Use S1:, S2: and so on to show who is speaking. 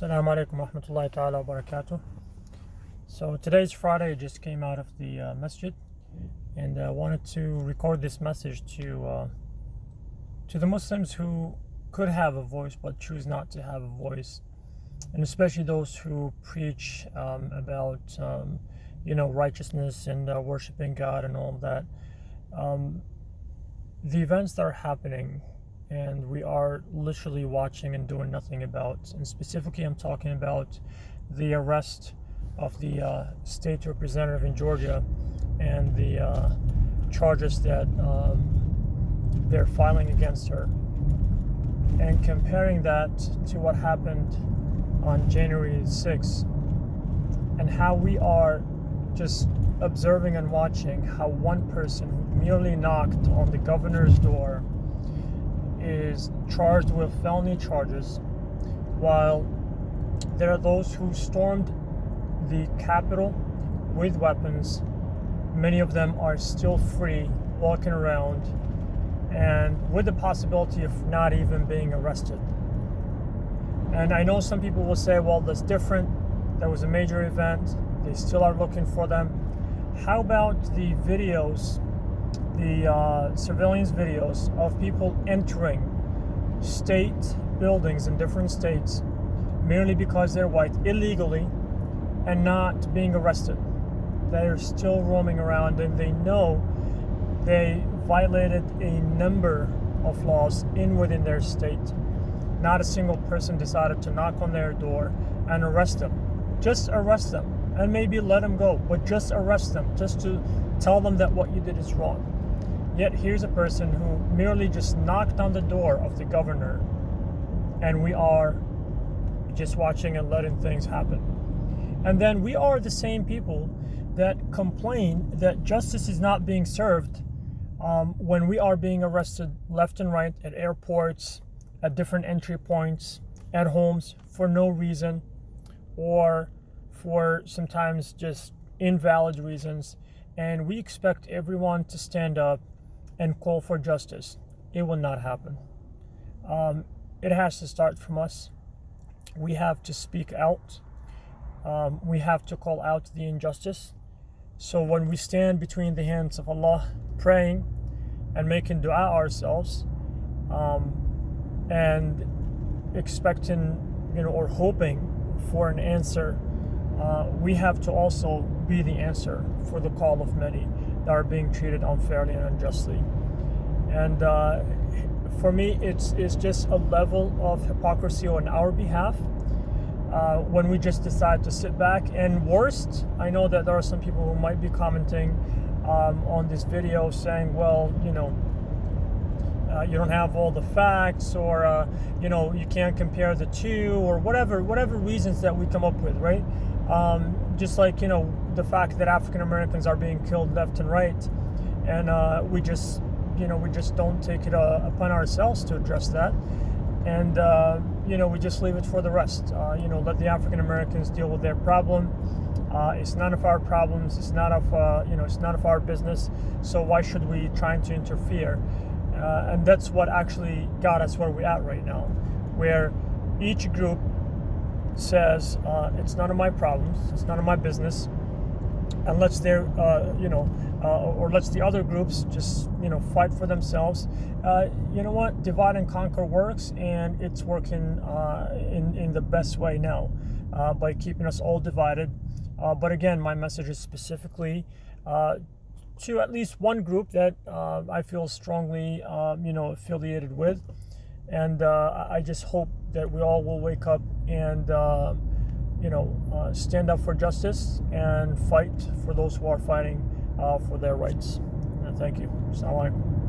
S1: Assalamu alaikum wa rahmatullahi ta'ala wa barakatuh. So today's Friday. I just came out of the masjid and wanted to record this message to the Muslims who could have a voice but choose not to have a voice, and especially those who preach about righteousness and worshiping God and all of that. The events that are happening and we are literally watching and doing nothing about, and specifically I'm talking about the arrest of the state representative in Georgia and the charges that they're filing against her, and comparing that to what happened on January 6th, and how we are just observing and watching how one person who merely knocked on the governor's door is charged with felony charges, while there are those who stormed the Capitol with weapons. Many of them are still free, walking around, and with the possibility of not even being arrested. And I know some people will say, well, that's different. That was a major event. They still are looking for them. How about the videos, the surveillance videos of people entering state buildings in different states merely because they're white, illegally, and not being arrested? They are still roaming around, and they know they violated a number of laws within their state. Not a single person decided to knock on their door and arrest them. Just arrest them and maybe let them go, but just arrest them, just to tell them that what you did is wrong. Yet here's a person who merely just knocked on the door of the governor, and we are just watching and letting things happen. And then we are the same people that complain that justice is not being served when we are being arrested left and right at airports, at different entry points, at homes for no reason, or for sometimes just invalid reasons. And we expect everyone to stand up and call for justice. It will not happen. It has to start from us. We have to speak out. We have to call out the injustice. So when we stand between the hands of Allah, praying and making dua ourselves, and expecting, or hoping for an answer, we have to also be the answer for the call of many that are being treated unfairly and unjustly. And for me, it's just a level of hypocrisy on our behalf when we just decide to sit back. And worst, I know that there are some people who might be commenting on this video saying, well, you don't have all the facts, or you can't compare the two, or whatever reasons that we come up with, right? Just like the fact that African Americans are being killed left and right, and we just don't take it upon ourselves to address that, and we just leave it for the rest. Let the African Americans deal with their problem. It's none of our problems. It's not of our business. So why should we try to interfere? And that's what actually got us where we're at right now, where each group says it's none of my problems, it's none of my business, and lets their or lets the other groups just fight for themselves. You know what? Divide and conquer works, and it's working in the best way now by keeping us all divided. But again, my message is specifically to at least one group that I feel strongly affiliated with, and I just hope that we all will wake up and stand up for justice and fight for those who are fighting for their rights. Thank you. Assalamu alaikum.